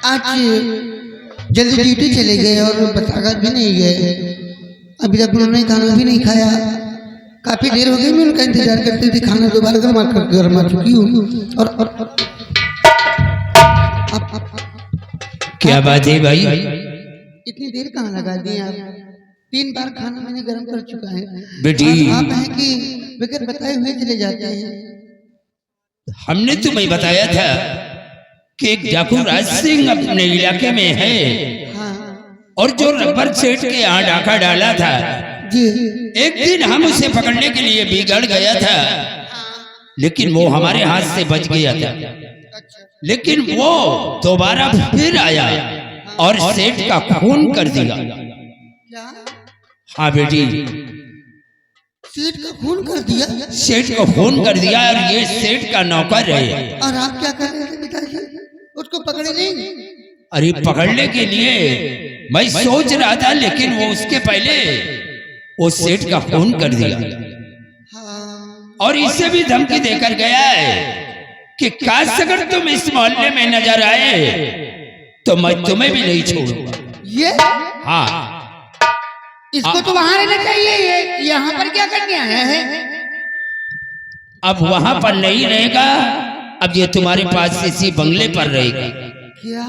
आज जल्दी ड्यूटी चले गए और बताकर भी नहीं गए। अभी तक उन्होंने खाना भी नहीं खाया। काफी देर हो गई मैं उनका इंतजार करती थी। खाना दोबारा गर्म आ चुकी हूँ। और क्या बात है भाई? इतनी देर कहाँ लगा दी आप? 3 बार खाना मैंने गर्म कर चुका है। बेटी आप हैं कि बगैर बताए हुए चले जाते हैं। हमने तुम्हें बताया था कि एक डाकू राज सिंह अपने इलाके में है। हाँ। और जो रबर सेठ के यहाँ डाका डाला था जी। एक दिन हम उसे पकड़ने के लिए बिगड़ गया था, लेकिन वो हमारे हाथ से बच गया था। लेकिन वो दोबारा फिर आया और सेठ का खून कर दिया। क्या? हाँ बेटी, सेठ का खून कर दिया? सेठ को खून कर दिया और ये सेठ का नौकर है। और आप क्या कर रहे थे पिताजी? उसको पकड़े नहीं? अरे पकड़ने के लिए मैं सोच रहा था, लेकिन वो उसके पहले वो सेठ का खून कर दिया। हाँ। और इसे भी धमकी देकर गया है कि काश अगर तुम इस मोहल्ले में नजर आए तो मैं तुम्हें भी नहीं छोड़ूंगा। ये? हाँ। इसको तो वहां रहना चाहिए। ये यहाँ पर क्या करने आया है? अब वहां पर नहीं रहेगा, अब ये तुम्हारे पास इसी बंगले पर रहेगा। क्या?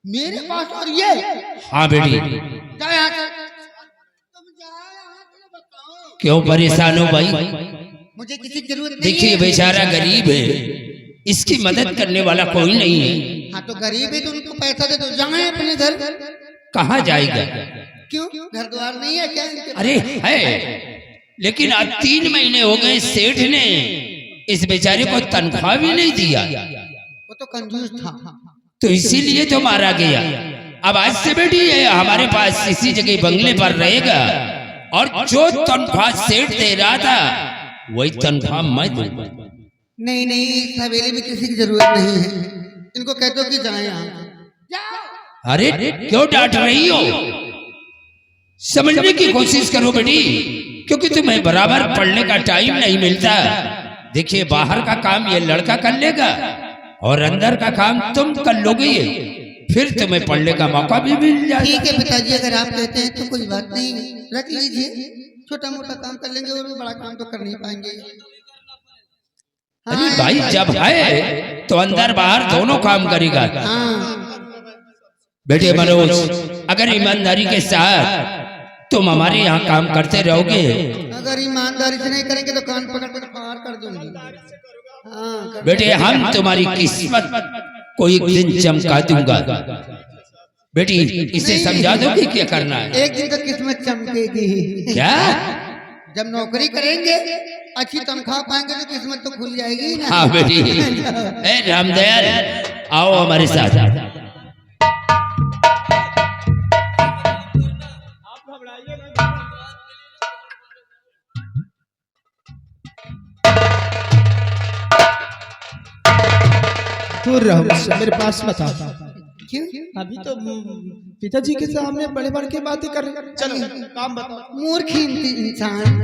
मेरे पास? और ये? हाँ बेटी। जाओ यहाँ से। तुम जाओ यहाँ से, बताओ। क्यों परेशान हो भाई? मुझे किसी की जरूरत नहीं। देखिए बेचारा गरीब है, इसकी मदद करने वाला कोई नहीं है। हाँ तो गरीब है तो उनको पैसा दे दो, जाए अपने घर। कहाँ जाएगा? क्यों? घर द्वार नहीं है क्या? अरे है, लेकिन आज 3 महीने हो गए सेठ ने इस बेचारे को तनख्वाह भी नहीं दिया। वो तो कंजूस था, तो इसीलिए तो मारा गया। अब आज से बेटी है हमारे पास इसी जगह बंगले पर रहेगा, और जो तनख्वाह सेठ दे रहा था वही तनख्वाह मैं दूंगा। नहीं नहीं, इस हवेली में किसी की जरूरत नहीं है। इनको कह दो कि जाए यहाँ। अरे क्यों डांट रही हो? समझने की कोशिश करो बेटी, क्योंकि तुम्हें बराबर पढ़ने का टाइम नहीं मिलता। देखिए बाहर का काम ये लड़का कर लेगा और अंदर का काम तुम कर लोगे, फिर तुम्हें पढ़ने का मौका भी मिल जाएगा। ठीक है पिताजी, अगर आप कहते हैं तो कोई बात नहीं, रख लीजिए। छोटा मोटा काम कर लेंगे और बड़ा काम तो कर नहीं पाएंगे। अरे भाई जब है तो अंदर बाहर दोनों काम करेगा। हाँ। बेटे मनोज, अगर ईमानदारी के साथ तुम हमारे यहाँ काम करते रहोगे, अगर ईमानदारी से नहीं करेंगे तो कान पकड़ कर पार कर दूंगी। हाँ, बेटे हम तुम्हारी किस्मत को एक दिन चमका दूंगा। बेटी इसे समझा दो कि क्या करना है। एक दिन तो किस्मत चमकेगी। क्या? जब नौकरी करेंगे, अच्छी तनख्वाह पाएंगे तो किस्मत तो खुल जाएगी ना। हाँ बेटी। ए रामदयाल, आओ हमारे साथ। दूर रहो मुझसे, मेरे पास मत आओ। क्यों? अभी तो पिताजी के सामने बड़े बड़े की बातें कर रहे। चलो काम बताओ। मूर्ख इंसान,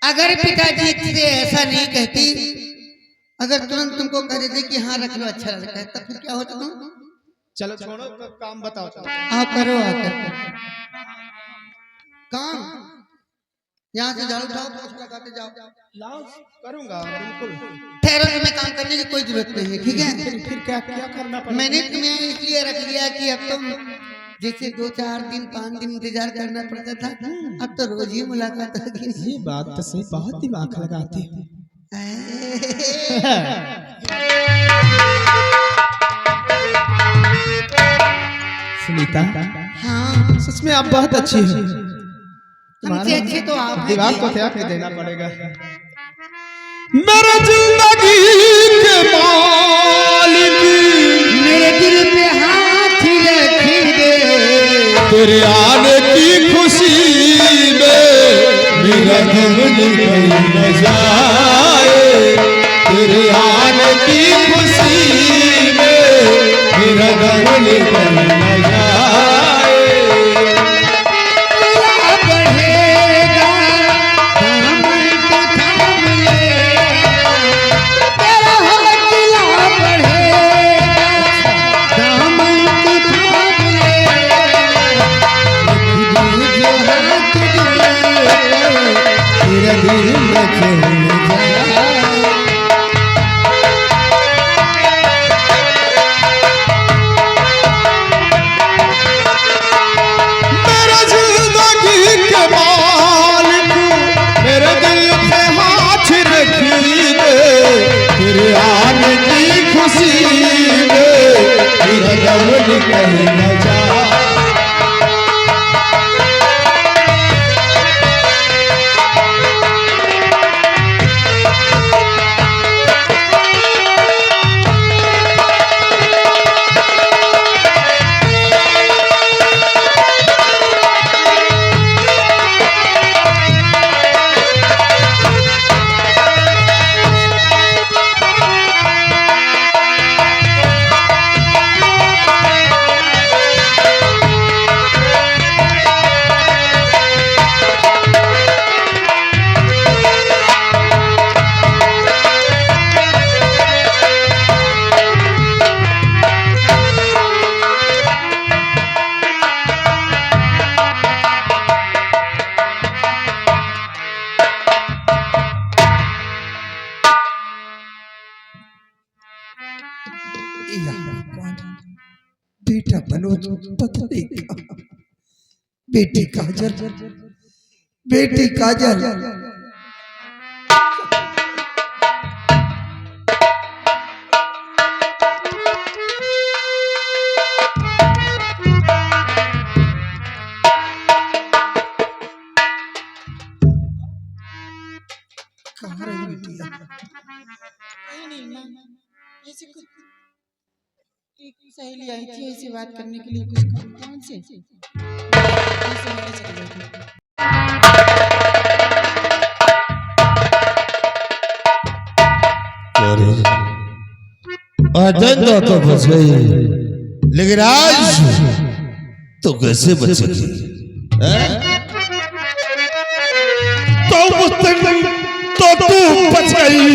अगर पिताजी से ऐसा नहीं कहती, अगर तुरंत तुमको कह देते कि हाँ रख लो अच्छा लगता है, तब फिर क्या होता तुम? चलो छोड़ो, तो काम बताओ। आओ करो आकर काम। यहाँ से झाड़ू उठाओ, पोछा लगाते जाओ। लाओ करूंगा बिल्कुल। ठहरो, तुम्हें काम करने की कोई जरूरत नहीं है, ठीक है? फिर क्या क्या करना पड़ेगा? मैंने तुम्हें इसलिए रख लिया कि अब तुम जैसे 2-4 दिन 5 दिन इंतजार करना पड़ता था, अब तो रोज ही मुलाकात होगी। ये बात तो सही, बहुत दिमाग लगाते हो। सुनीता, हाँ सच में आप बहुत अच्छी हैं। हमसे अच्छे तो आप हैं। दिमाग को त्याग के देना पड़ेगा। मेरे जिंदगी के मालिक, मेरे दिल पे हाथ रख दे, तेरे आने की खुशी में मेरा गम निकल न जाए। तेरे आने की खुशी में मेरा गम निकल न जाए। दाम में मेरा जवन कह न जा। बेटा मनोज पता नहीं कहाँ। बेटी काजल, बेटी काजल। कहाँ रही बेटिया? कहीं नहीं ना, ऐसे कुछ एक सहेली आई थी ऐसे बात करने के लिए, कुछ कौन से ऐसे मैंने चली गई थी। अजंता तो बच गई, लेकिन आज तो कैसे बचेगी? तो उस दिन तो तू बच गई,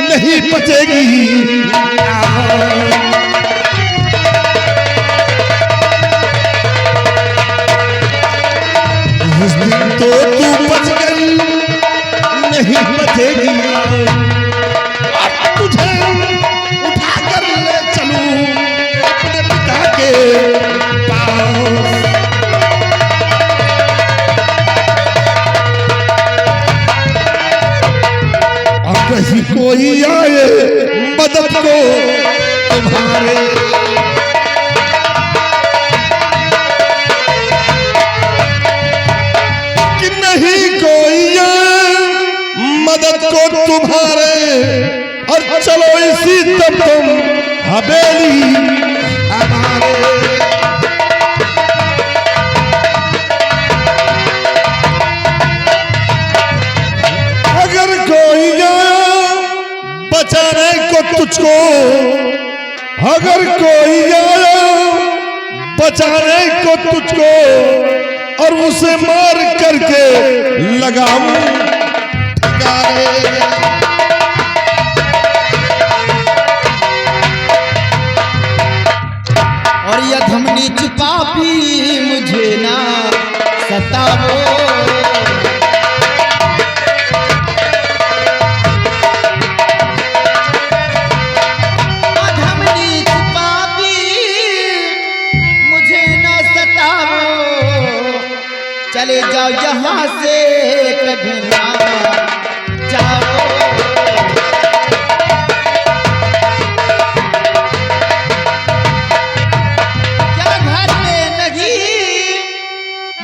नहीं बचेगी। उस दिन तो तू बच गई, नहीं बचेगी। तुझे उठा कर ले चलूं अपने पिता के पास। अब कहीं कोई आए मदद को तुम्हारे, कि नहीं कोई आए मदद को तुम्हारे। और चलो इसी तब तुम हवेली हमारे। अगर कोई आया बचाने को तुझको, अगर कोई आया बचाने को तुझको, और उसे मार करके लगाऊं ठिकाने। और यह धमनी छुपा भी मुझे ना सताओ, धमनी छुपा भी मुझे ना सताओ। चले जाओ यहाँ से कभी ना जाओ।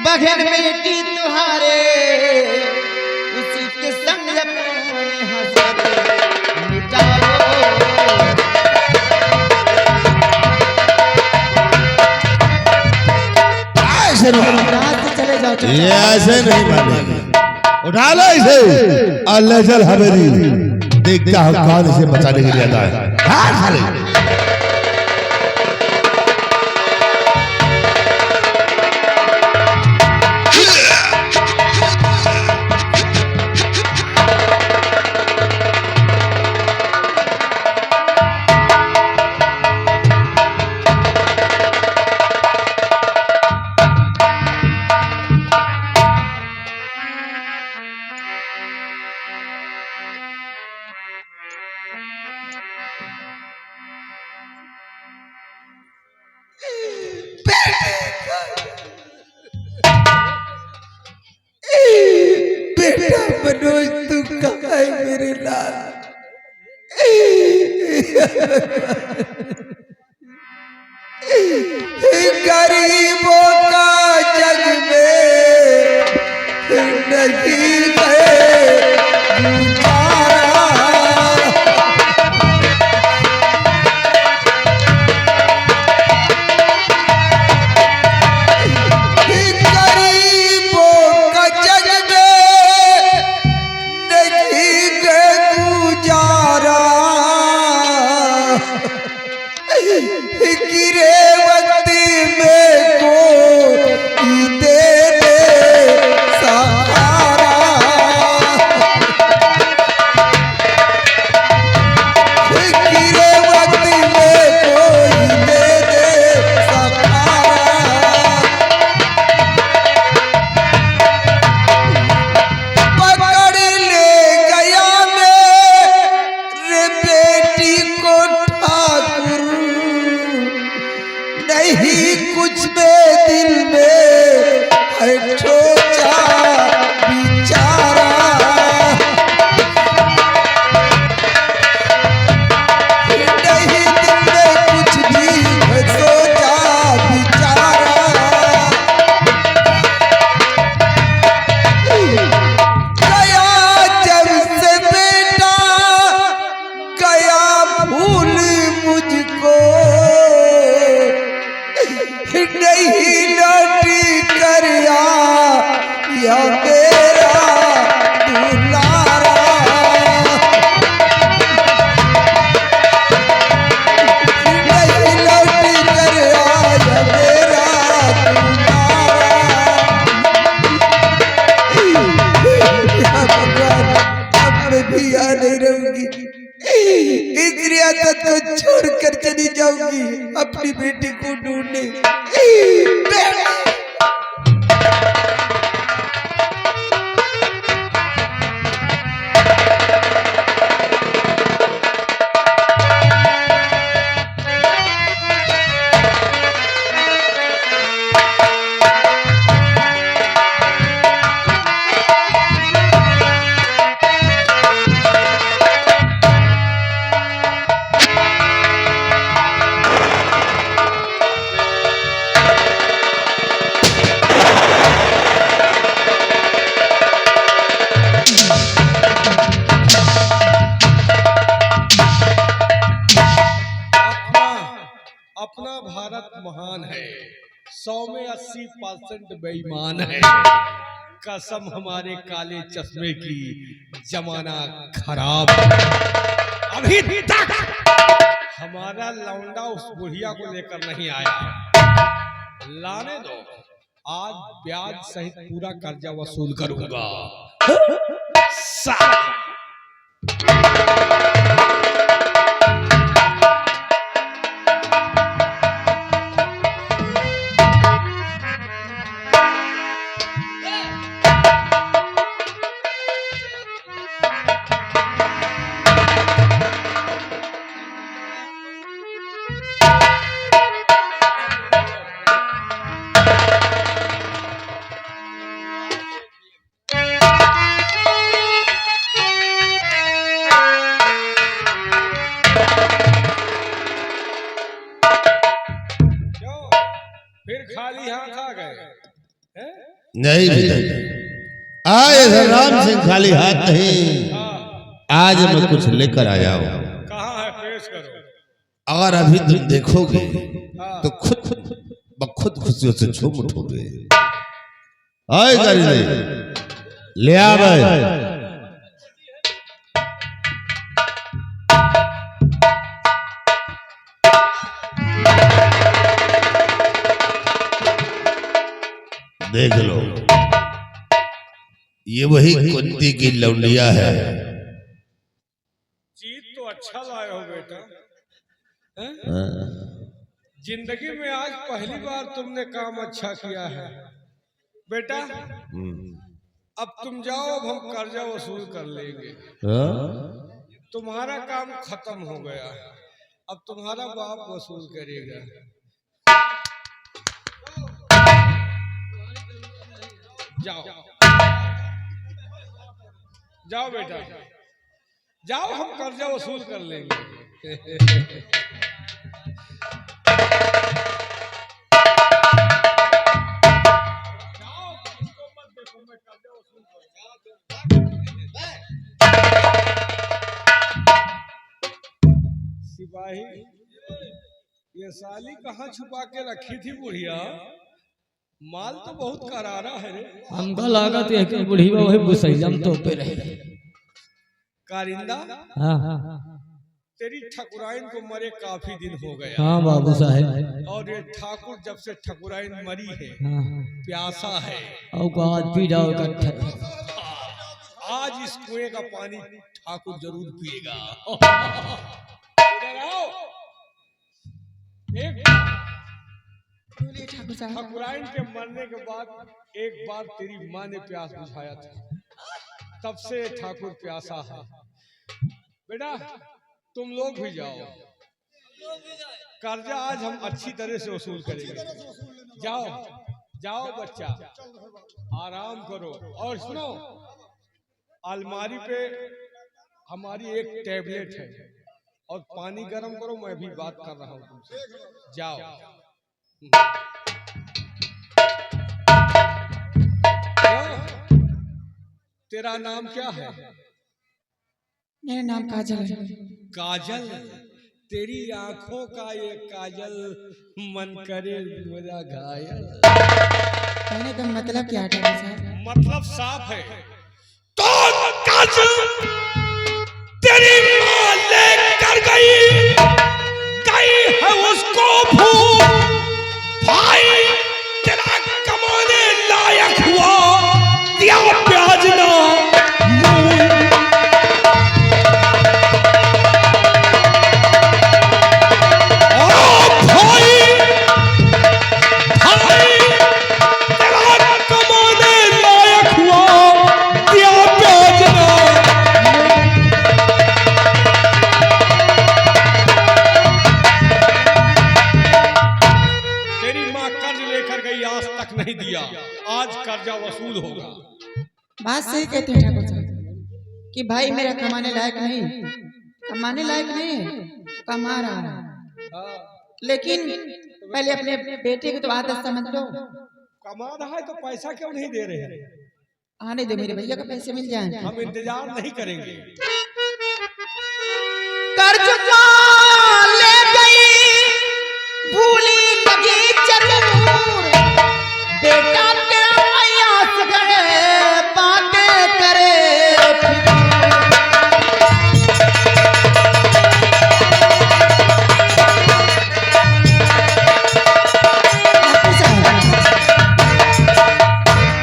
बहन बेटी तुम्हारे उसी के संग अपने हंसते मिटाओ। चले जाओ, ये ऐसे नहीं मानेगी। उठा लो इसे और ले चल हवेली। देखता हूँ कौन इसे बचाने के लिए आता है। हाँ खाली गरीबों का जग में नहीं है गुजारा। गरीबों का जग में नहीं है गुजारा। गिरे वक्त में कोई दे दे सहारा। गिरे वक्त में कोई दे दे सहारा। पकड़ ले गया मेरे बेटी को ठाकुर, नहीं कुछ में दिल में है सोचा बिचारा। नहीं दिल में कुछ भी है सोचा बिचारा। गया जब से बेटा गया भूल मुझको, नहीं लौट कर या मेरा दुलारा। नहीं लौट कर या मेरा दुलारा। अब मैं भी यहाँ नहीं रहूंगी, इस रियासत को छोड़कर चली जाऊंगी अपनी बेटी को ढूंढने। अपना भारत महान है, 100 में 80% बेईमान है। कसम हमारे काले चश्मे की, जमाना खराब है। अभी तक हमारा लौंडा उस बुढ़िया को लेकर नहीं आया। लाने दो, आज ब्याज सहित पूरा कर्जा वसूल करूंगा। फिर खाली हाथ आ गए हैं? नहीं बेटा, आज राम सिंह खाली हाथ नहीं, आज मैं कुछ लेकर आया हूँ। कहाँ है, पेश करो। अगर अभी तुम देखोगे तो खुद खुद खुशियों से झूम उठोगे। आए गाड़ी नहीं ले आ भाई। देख लो, ये वही कुंती की लौंडिया है। चीज तो अच्छा लाए हो बेटा, जिंदगी में आज पहली बार तुमने काम अच्छा किया है बेटा। अब तुम जाओ, अब हम कर्जा वसूल कर लेंगे। तुम्हारा काम खत्म हो गया, अब तुम्हारा बाप वसूल करेगा। जाओ जाओ बेटा, जाओ, हम कर्जा वसूल कर लेंगे। ये साली कहाँ छुपा के रखी थी बुढ़िया? माल तो बहुत करारा है रे। हमका लागत है कि बुढ़िया वही बुसैलम तो पे रहे। कारिंदा, हाँ तेरी ठकुराइन को मरे काफी दिन हो गया। हाँ बाबू साहेब। और ये ठाकुर जब से ठकुराइन मरी है, हाँ प्यासा है। और को आज पी जाओ इकट्ठे। आज इस कुएं का पानी ठाकुर जरूर पिएगा। इधर आओ। एक बोलिए ठाकुर साहब। ठकुराइन के मरने के बाद एक बार तेरी माँ ने प्यास बुझाया था, तब से ठाकुर प्यासा है। बेटा तुम लोग भी जाओ, कर्जा आज हम अच्छी तरह से वसूल करेंगे। जाओ जाओ बच्चा, आराम करो। और सुनो, अलमारी पे हमारी एक टैबलेट है और पानी गर्म करो, मैं भी बात कर रहा हूँ तुमसे। जाओ। तेरा नाम क्या है? मेरा नाम काजल है। काजल, तेरी आंखों का ये काजल मन करे मेरा घायल। कहने का मतलब क्या है ठाकुर साहब? मतलब साफ है। तो काजल तेरी माँ लेकर गई है उसको भूल। भाई तेरा कमाने लायक हुआ, दिया प्याज ना मूल। नहीं दिया, आज कर्जा वसूल होगा। बात सही कहते हैं ठाकुर साहब कि भाई मेरा कमाने लायक नहीं, कमा रहा है। लेकिन पहले अपने बेटे की तो आदत समझ लो। कमा रहा है तो पैसा क्यों नहीं दे रहे हैं? आने दो, मेरे भैया को पैसे मिल जाएंगे। हम इंतजार नहीं करेंगे। कर्ज ले गई, भूली लगी जरूर, बेटा तेरा आयास गए बातें करे।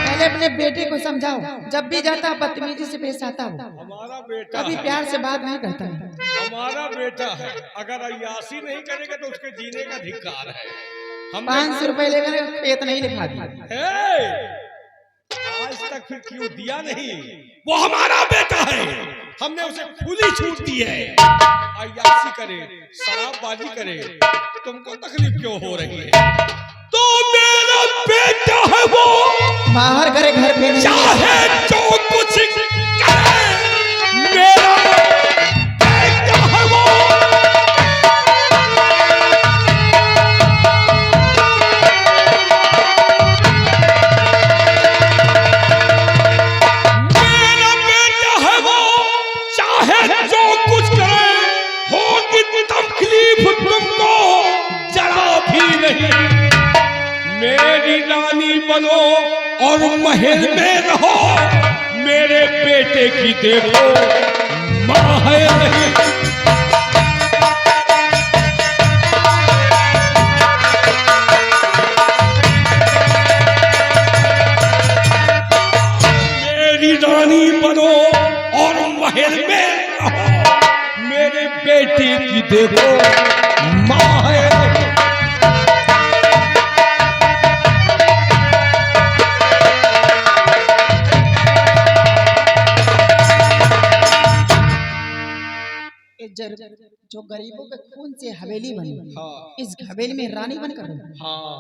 पहले अपने बेटे को समझाओ, जब भी जाता बदतमीजी से पेश आता हो। हमारा बेटा कभी प्यार से बात नहीं करता है। हमारा बेटा है, अगर अय्यासी नहीं करेगा तो उसके जीने का धिक्कार है। 500 रुपए लेकर खेत नहीं लिखा दिया। आज तक फिर क्यों दिया नहीं? वो हमारा बेटा है, हमने उसे खुली छूट दी है। अय्यासी करे, शराबबाजी करे, तुमको तकलीफ क्यों हो रही है? तो मेरा बेटा है वो, बाहर करे घर पे नहीं, चाहे जो कुछ करे, मेरा बेटा है वो। मेरी रानी बनो और महल में रहो, मेरे बेटे की देखो माँ है नहीं। मेरी रानी बनो और महल में रहो, मेरे बेटे की देखो माँ है नहीं। जो गरीबों के खून से हवेली बनी, इस हवेली में रानी बनकर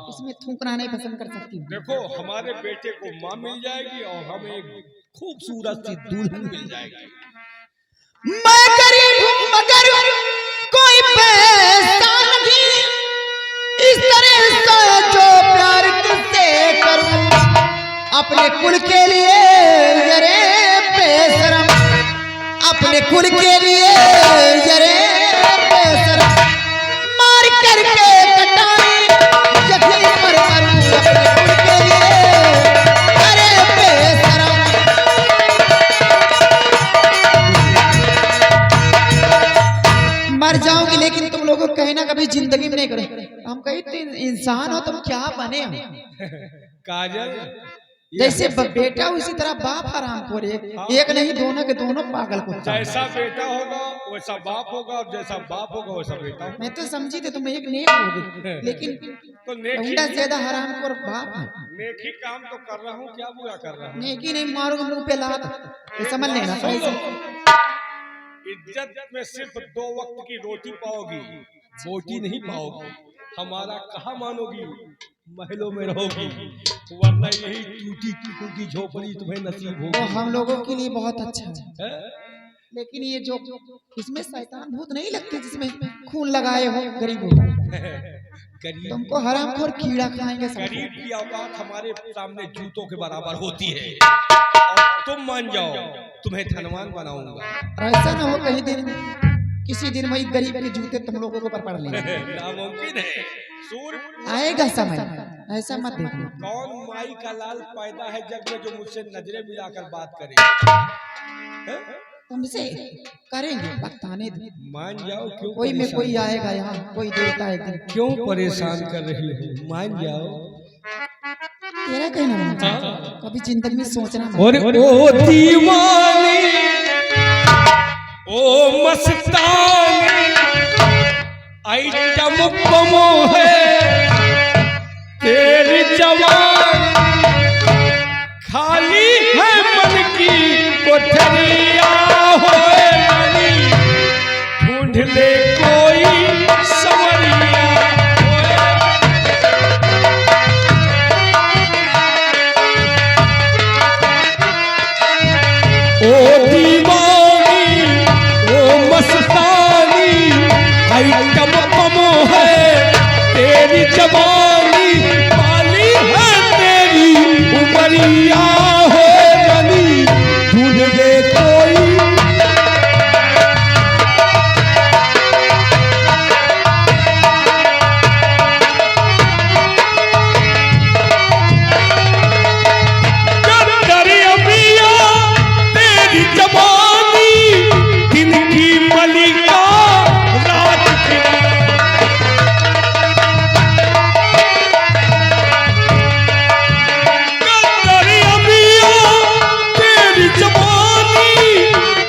इसमें थूकना नहीं पसंद कर सकती। देखो हमारे बेटे को माँ मिल जाएगी और हमें एक खूबसूरत सी दुल्हन मिल जाएगी। मैं गरीब हूँ मगर कोई पैसा नहीं, इस तरह से जो प्यार तुझसे करूं, अपने कुल के लिए जरे बेशरम, अपने कुल के लिए जरे बेशरम, मार करके हम कही तो इंसान हो तुम क्या बने हम? काजल जैसे बेटा उसी तरह बाप हराम खोर, एक नहीं दोनों के दोनों पागल कुत्ता। जैसा बेटा होगा वैसा बाप होगा, और जैसा बाप होगा वैसा बेटा होगा। मैं तो समझी थी तुम एक नेक हो, लेकिन तो नेकी लौंडा ज्यादा हराम खोर बाप है। नेकी काम तो कर रहा हूँ, क्या बुरा कर रहा हूँ? नेकी नहीं मारोगे मुंह पे लात, ये समझ लेना। सुन लो, इज्जत में सिर्फ 2 वक्त की रोटी पाओगी, बोटी नहीं पाओगी। हमारा कहा मानोगी, महलों में रहोगी, वरना यही टूटी फूटी झोपड़ी तुम्हें नसीब वो होगी। हम लोगों के लिए बहुत अच्छा है, हैं? लेकिन ये जो इसमें शैतान भूत नहीं लगते जिसमें खून लगाए हो गरीबों को। गरीब तुमको हराम खोर कीड़ा खाएंगे सब। गरीब की औकात हमारे सामने जूतों के बराबर होती है, और तुम मान जाओ तुम्हें धनवान बनाऊंगा। ऐसा ना हो कहीं दिन किसी दिन वही गरीब के जूते तुम लोगों को ऊपर पड़ लेंगे। नामुमकिन है। सूर्य आएगा समय, ऐसा मत देखो। कौन माई का लाल पैदा है जग में जो मुझसे नजरें मिलाकर बात करे? हैं? तुमसे करेंगे वक्त आने दो। मान जाओ। क्यों कोई में परेशान- कोई आएगा यहाँ, कोई देवता है दिन। क्यों परेशान कर रही हो? मान जाओ। तेरा कहना मानता हूँ, कभी जिंदगी में सोचना मत। और ओ दीवानी, ओ मस्तानी, आइटम कमो है तेरी जवानी, खाली है मन की कोठरिया होए रानी, ढूंढ ले कोई संवरिया होए। ओ दीवानी, ओ मस्तानी, आइटम कमो है तेरी जवानी, पाली है तेरी उमरिया हो रानी, ढूंढ ले कोई। दरिया तेरी जवानी, दिन की मलिका रात की दरिया तेरी जवानी,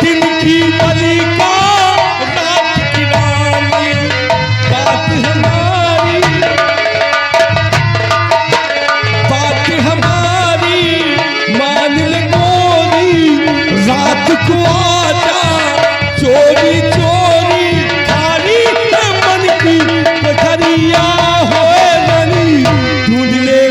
दिन की मलिका रात की रानी, बात हमारी मान ले मोरी, रात को आजा चोरी चोरी, खाली है मन की कोठरिया होए रानी, ढूंढ ले।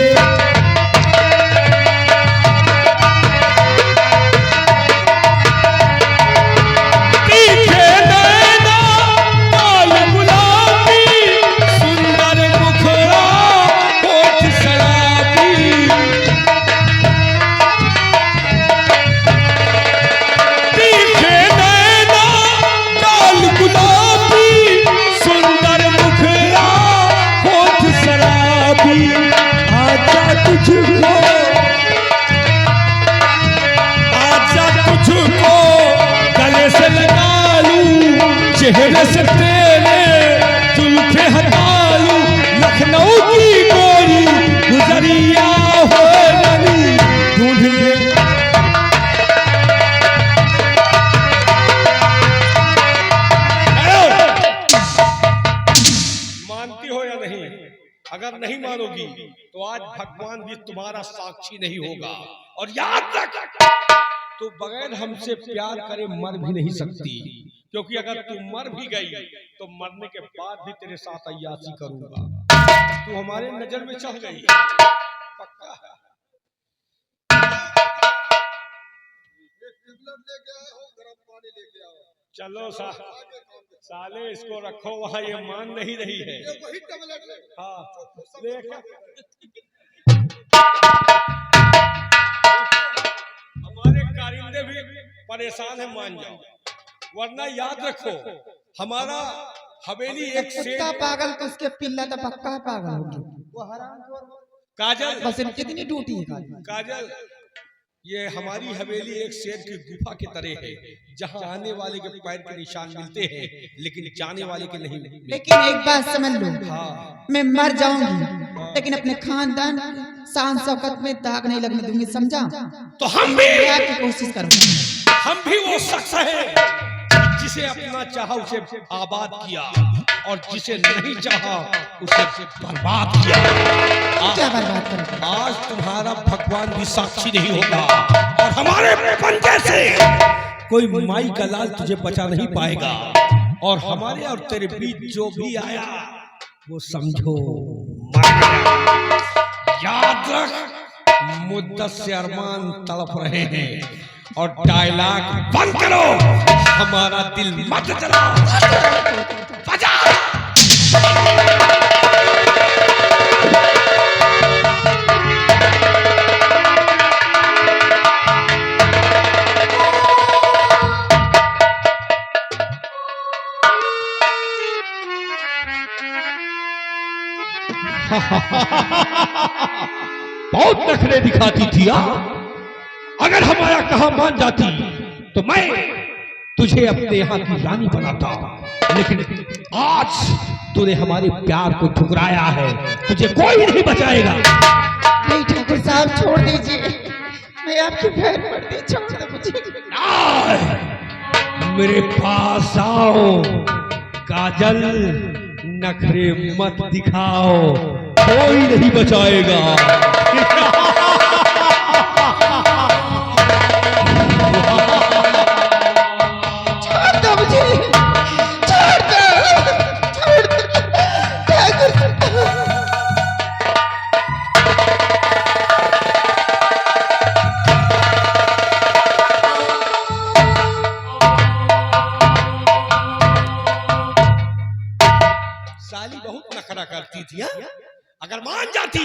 तीखे नैना, काल गुलाबी, सुंदर मुखड़ा, होठ शराबी, तीखे नैना, काल गुलाबी, सुंदर मुखड़ा, होठ शराबी, आजा तुझको, आजा तुझको गले से लगा लूं, चेहरे से तेरे जुल्फे हटा लूं, लखनऊ की गोरी गुजरिया हो रानी, ढूंढ ले। मानती हो या नहीं? अगर नहीं मानोगी तो आज भगवान भी तुम्हारा साक्षी नहीं होगा, और याद रख, तू बगैर हमसे प्यार करे मर भी नहीं सकती, क्योंकि अगर तू मर भी गई तो मरने के बाद भी तेरे साथ अय्याशी करूंगा। तू हमारे नजर में चढ़ गई, पक्का है। चलो साले इसको रखो वहाँ, ये मान नहीं रही है। हाँ देखा, हमारे कारिंदे भी परेशान है, मान जाओ, वरना याद रखो हमारा हवेली एक कुत्ता सेठ। पागल तो उसके पिल्ला तो पक्का पागल होगी। वो हराम खोर काजल, बस इनकी कितनी ड्यूटी है। काजल, ये हमारी हवेली एक शेर की गुफा की तरह है, जहाँ आने वाले के पैर के निशान मिलते हैं लेकिन जाने वाले के नहीं मिलते। लेकिन एक बात समझ लो, हाँ। मैं मर जाऊंगी लेकिन अपने खानदान शान शौकत में दाग नहीं लगने दूंगी, समझा? तो हम भी की कोशिश करूंगी। हम भी वो शख्स है जिसे अपना चाहा उसे आबाद किया और जिसे नहीं चाहा उसे बर्बाद किया। क्या बर्बाद करोगे? आज तुम्हारा भगवान भी साक्षी नहीं होगा और हमारे पंजे से कोई माई का लाल तुझे बचा नहीं पाएगा और हमारे और तेरे बीच जो भी आया वो समझो मर गया। याद रख, मुद्दत से अरमान तड़प रहे हैं और डायलॉग बंद करो, हमारा दिल मत जलाओ। बजा। बहुत नखरे दिखाती थी अगर हमारा कहा मान जाती तो मैं तुझे अपने यहाँ की रानी बनाता, लेकिन आज तूने हमारे प्यार को ठुकराया है, तुझे कोई नहीं बचाएगा। नहीं ठाकुर साहब, छोड़ दीजिए, मैं आपके पैर पड़ती, छोड़ दो मुझे। मेरे पास आओ काजल, नखरे मत दिखाओ, कोई नहीं बचाएगा। छोड़ दो मुझे, छोड़ दो, छोड़ दो ठाकुर साहब। साली बहुत नखरा करती थी, हाँ? अगर मान जाती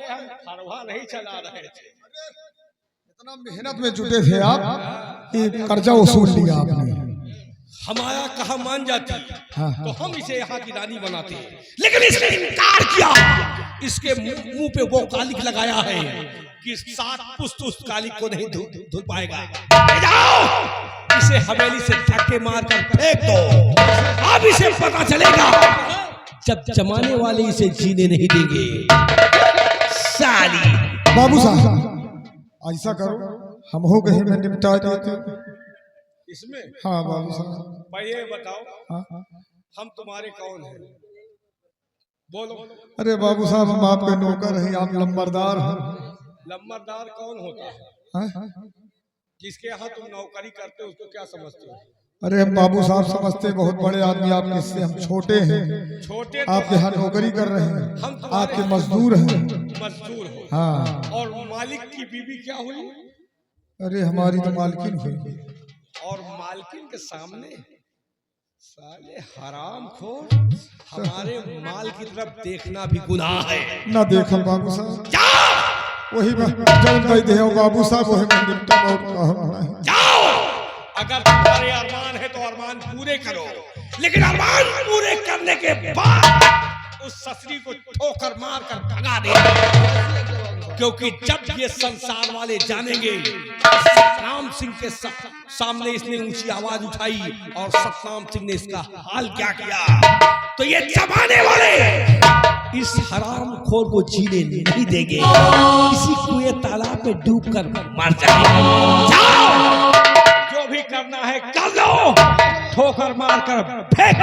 हम खरवा नहीं चला रहे थे। इतना मेहनत में जुटे थे आप कि कर्जा वसूल लिया आपने। हमारा कहा मान जाती हाँ। तो हम इसे यहाँ की रानी बनाते, लेकिन इसने इनकार किया। इसके मुंह पे वो कालिक लगाया है कि 7 पुश्त उस कालिक को नहीं धुल पाएगा। ले जाओ, इसे हवेली से धक्के मार कर फेंक दो। अब इसे पता चलेगा जब जमाने वाले इसे जीने नहीं देंगे। साली बाबू साहब ऐसा करो, हम हो गए में निपटा देते। इसमें हाँ बाबू साहब। भाई ये बताओ, हाँ। हम तुम्हारे कौन हैं? बोलो। अरे बाबू साहब, हम आपके नौकर हैं, आप लंबरदार हैं। लंबरदार कौन होता है? हाँ? जिसके यहाँ तुम नौकरी करते हो उसको क्या समझते हो? अरे हम बाबू साहब समझते बहुत बड़े आदमी, आप किससे, हम छोटे हैं। छोटे तो आपके यहाँ नौकरी कर रहे हैं, हम तुम्हारे आपके मजदूर हैं। मजदूर हो। हाँ। और मालिक की बीवी क्या हुई? अरे हमारी तो मालकिन हुई। और मालकिन के सामने साले हराम खोर, हमारे माल की तरफ देखना भी गुनाह है। ना देखल बाबू साहब, वही में जब दे दे बाबू साहब, वही में निपटा बहुत। जाओ, अगर तुम्हारे अरमान है तो अरमान पूरे करो, लेकिन अरमान पूरे करने के बाद उस ससरी को ठोकर मार कर भगा दे, क्योंकि जब ये संसार वाले जानेंगे सतनाम सिंह के सामने इसने ऊंची आवाज उठाई और सतनाम सिंह ने इसका हाल क्या किया, तो ये जमाने वाले इस हराम खोर को जीने नहीं देंगे। इसी कुएं तालाब में डूब कर मर जाएंगे। जाओ, जो भी करना है कर लो, ठोकर मार कर फेंक।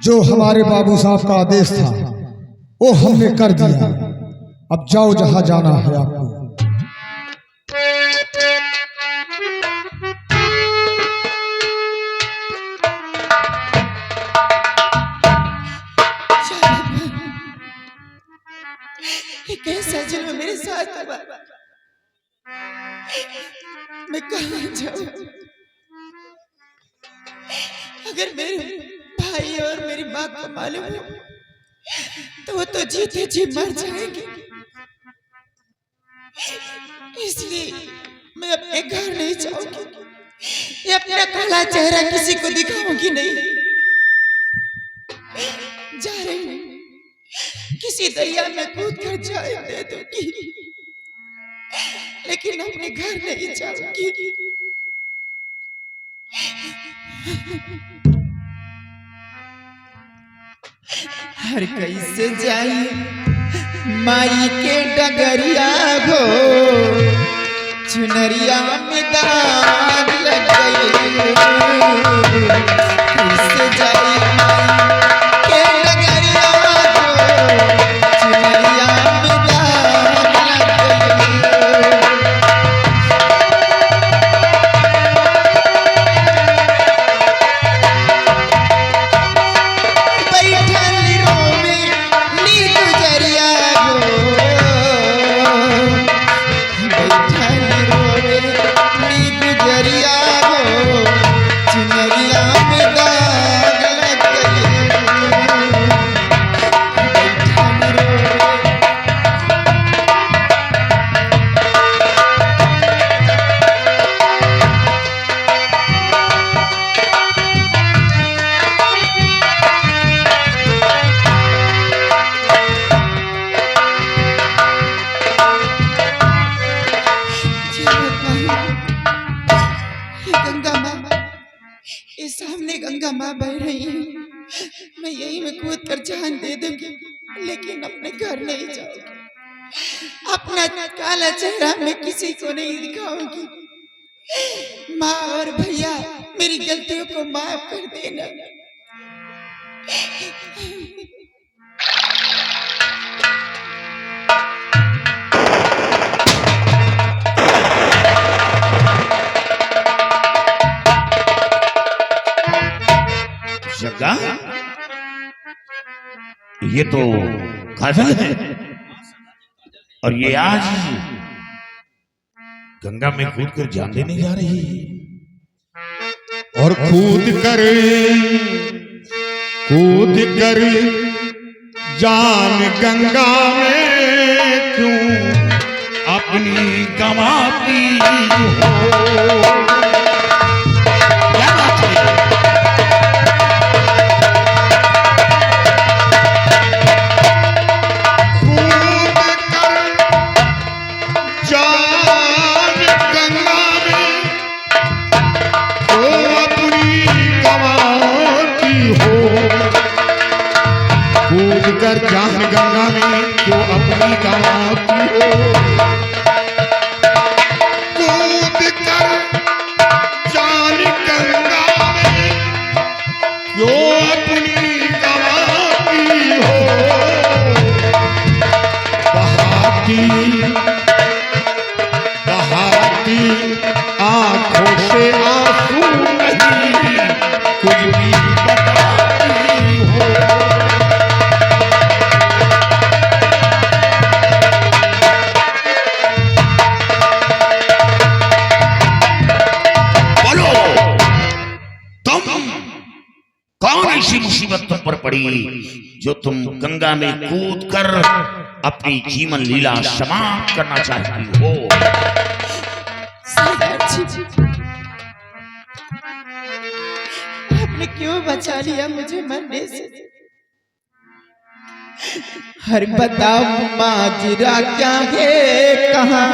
जो हमारे बाबू साहब का आदेश था वो हमने कर दिया। अब जाओ जहां जाना है आपको। कैसा जुल्म मेरे साथ हुआ, मैं कहाँ जाऊं? अगर मेरे भाई और मेरी माँ को मालूम हो तो वो तो जीते जी मर जाएंगे। इसलिए मैं अपने घर नहीं जाऊंगी, ये अपना काला चेहरा किसी को दिखाऊंगी नहीं। जा रही हूँ, किसी दरिया में कूद कर जान दे दूंगी, लेकिन अपने घर नहीं जाऊंगी। हर कैसे जाई माई के डगरिया गो, चुनरिया में दाग लग गई। कैसे जाई माई के डगरिया गो, चुनरिया में दाग लग गई। सामने गंगा माँ बह रही है, मैं यही में कूद कर जान दे दूंगी, लेकिन अपने घर नहीं जाऊंगी। अपना काला चेहरा मैं किसी को नहीं दिखाऊंगी। माँ और भैया मेरी गलतियों को माफ कर देना। जग्गा, ये तो काजल है और ये आज गंगा में कूद कर जान देने जा रही है। और कूद कर जान गंगा में क्यों अपनी गंवाती हो। क्या बात है? कर जान गंगा में क्यों अपनी गंवाती हो। कूद कर जान गंगा में क्यों अपनी गंवाती हो। बहाती आंखों से आंसू नहीं कुछ भी बताती हो। ऐसी मुसीबत तुम पर पड़ी जो तुम गंगा में कूद कर अपनी जीवन लीला समाप्त करना चाहती हो। आपने क्यों बचा लिया मुझे मरने से? हर बताओ माजरा क्या है, कहाँ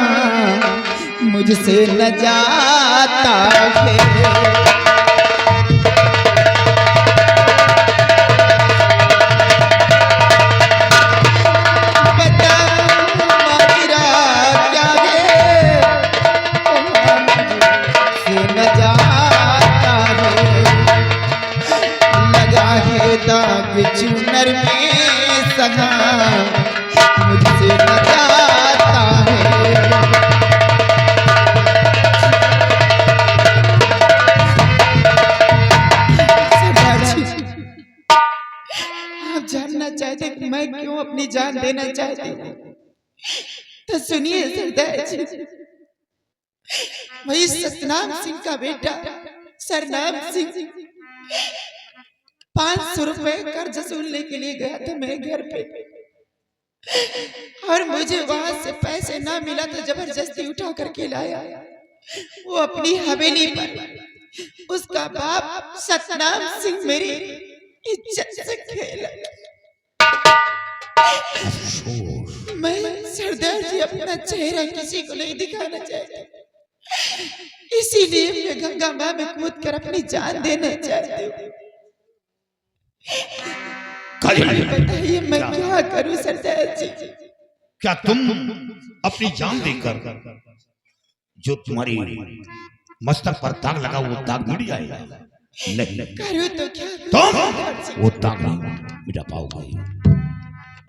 मुझसे न जाता है। चुनर में सगा मुझसे न जाता है। आप जानना चाहते कि मैं क्यों अपनी जान देना चाहती हूँ, तो सुनिए सरदार जी। वही सतनाम सिंह का बेटा सरनाम सिंह 500 रुपए कर्ज वसूलने के लिए गया था मेरे घर पे, और मुझे वहां से पैसे ना मिला तो जबरदस्ती उठा करके लाया। वो अपनी हवेली पर उसका बाप सतनाम सिंह मेरी इज्जत से खेला। मैं सरदार जी अपना चेहरा किसी को नहीं दिखाना चाहती, इसीलिए मैं गंगा मां में कूद कर अपनी जान देना चाहती हूँ। बताइए मैं क्या करूं सरदार जी? क्या तुम अपनी जान देकर जो तुम्हारी मस्तक पर दाग लगा वो दाग मिट जाएगा? नहीं, करूं तो क्या तुम वो दाग नहीं मिटा पाओगे,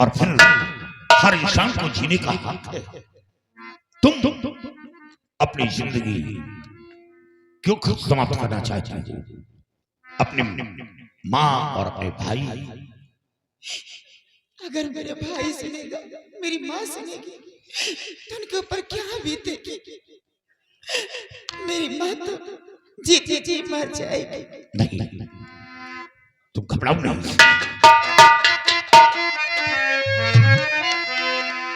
और फिर हर इंसान को जीने का हक है। तुम अपनी जिंदगी क्यों समाप्त करना चाहते हो? अपनी माँ और अपने भाई, अगर मेरे भाई सुनेगा, मेरी माँ सुनेगी तो उनके ऊपर क्या बीतेगी? मेरी माँ तो जी मर जाएगी। नहीं, तुम घबराओ नहीं।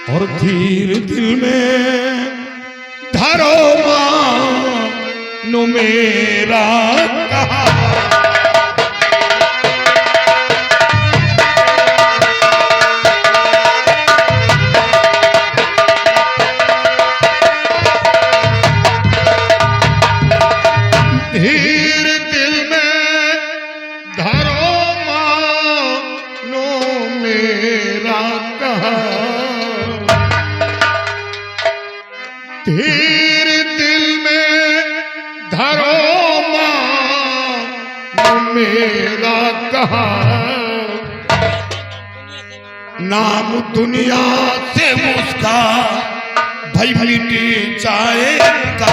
और धीर दिल में धरो मानो मेरा कहा, धीर दिल में धरो मानो मेरा कहा, धीर दिल में धरो मानो मेरा कहा, नाम दुनिया से मुस्का भाई मिट जाएगा।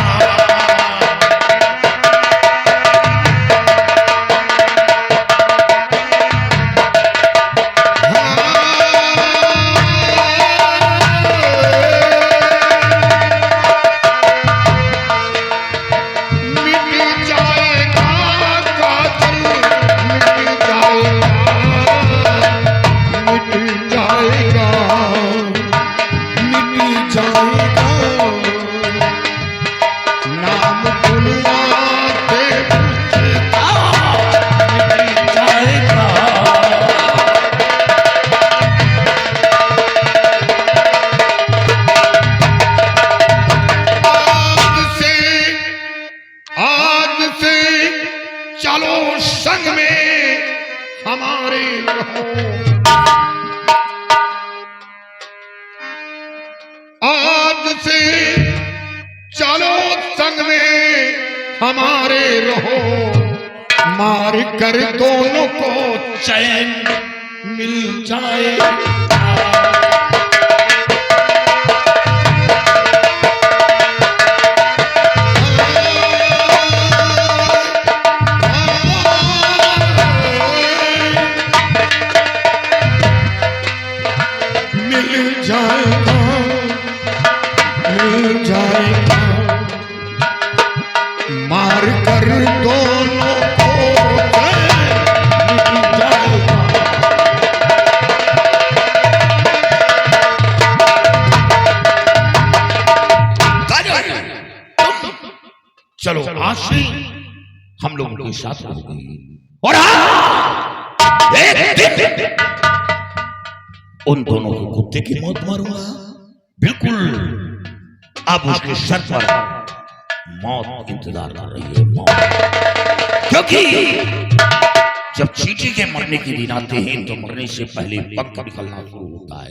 हमारे रहो, मार कर दोनों को चैन मिल जाए। मिल जाएगा, मिल जाएगा, मार कर दोनों को मिल जाएगा। चलो आज से हम लोगों के साथ हो गई, और एक दिन उन दोनों को कुत्ते की मौत मारूंगा। बिल्कुल, अब उसके सर पर मौत इंतजार कर रही है, मौत। क्योंकि जब चींटी के मरने के दिन आते हैं तो मरने से पहले पंख निकलना शुरू होता है।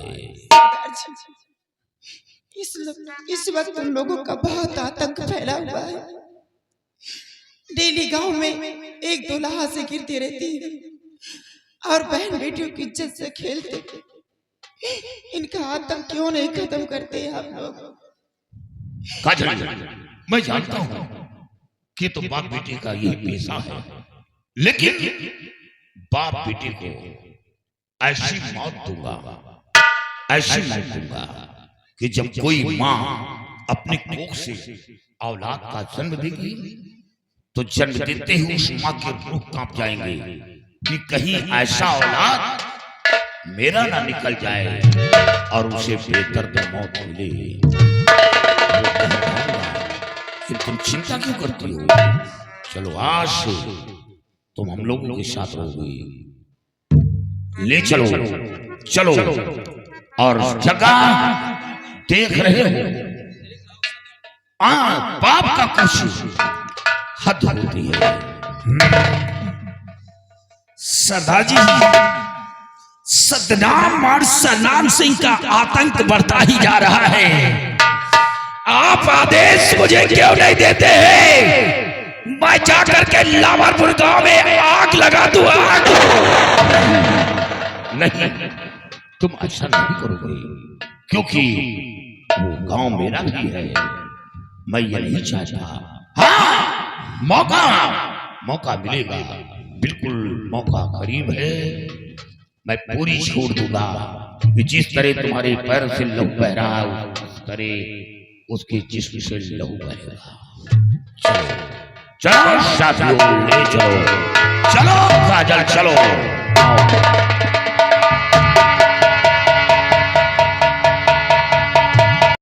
इस वक्त उन लोगों का बहुत आतंक फैला हुआ है। डेली गांव में एक दूल्हा से गिरती रहती है और बहन बेटियों की इज्जत से खेलते। इनका आतंक क्यों नहीं खत्म करते आप लोग? मैं जानता हूं कि तो बाप बेटे का यही पेशा है, लेकिन बाप बेटे को ऐसी मौत दूंगा, ऐसी मौत दूंगा कि जब कोई माँ अपनी कोख से औलाद का जन्म देगी तो जन्म देते ही उस माँ के रूह कांप जाएंगे, कि कहीं ऐसा औलाद मेरा ना निकल जाए और उसे बेदर्द मौत मिले। वो कह पाऊंगा, फिर तुम चिंता क्यों करती हो? चलो आज से तुम हम लोगों के साथ रहोगे। ले चलो चलो। और जगह देख रहे हो, बाप का कुछ हद होती है। सरदार जी, सदनाम और सनाम सिंह का आतंक बढ़ता ही जा रहा है। आप आदेश मुझे क्यों नहीं देते हैं? मैं जाकर के लावरपुर गांव में आग लगा दूं, आग। नहीं, तुम ऐसा नहीं करोगे, क्योंकि वो गांव मेरा भी है। मैं ये नहीं चाहता। हाँ, मौका मिलेगा, बिल्कुल मौका करीब है। मैं पूरी छोड़ दूंगा कि जिस तरह तुम्हारे पैर से लहू बह रहा है, उस तरह उसके जिस्म से लहू बहेगा। चलो चलो साथियों, ले चलो, चलो काजल, चलो।